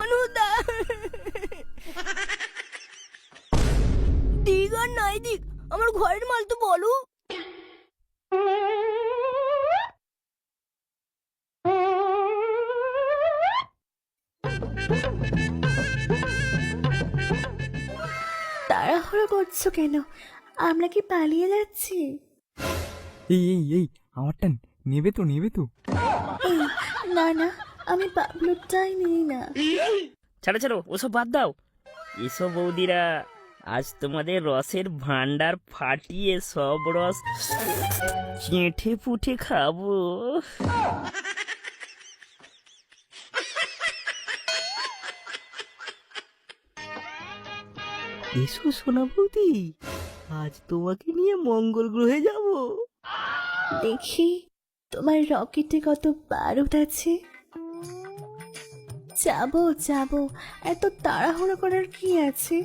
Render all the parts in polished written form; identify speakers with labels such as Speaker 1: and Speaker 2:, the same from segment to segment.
Speaker 1: অনুদা দিক আর নাই দিক, আমার ঘরের মাল তো বলো।
Speaker 2: তাড়াহুড়ো করছো কেন? আমরা কি পালিয়ে যাচ্ছি?
Speaker 3: এই এই এই আমারটা নেবে তো নেবে তো?
Speaker 2: এই, না না, আমি বাবলুরটাই নিই না।
Speaker 4: ছাড়ো ছাড়ো, ওসব বাদ দাও। এসব বৌদিরা, আজ তোমাদের রসের ভান্ডার ফাটিয়ে সব রস চেটে পুটে খাবো।
Speaker 1: এসো সোনা বৌদি, আজ তোমাকে নিয়ে মঙ্গল গ্রহে যাব।
Speaker 2: দেখি তোমার রকেটে কত বারুদ আছে। যাবো যাবো, এত তাড়াহুড়ো করার কি আছে?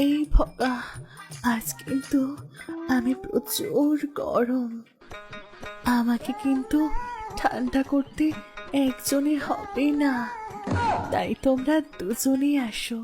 Speaker 2: এই আজ কিন্তু আমি প্রচুর গরম। আমাকে কিন্তু ঠান্ডা করতে একজনে হবে না, তাই তোমরা দুজনেই আসো।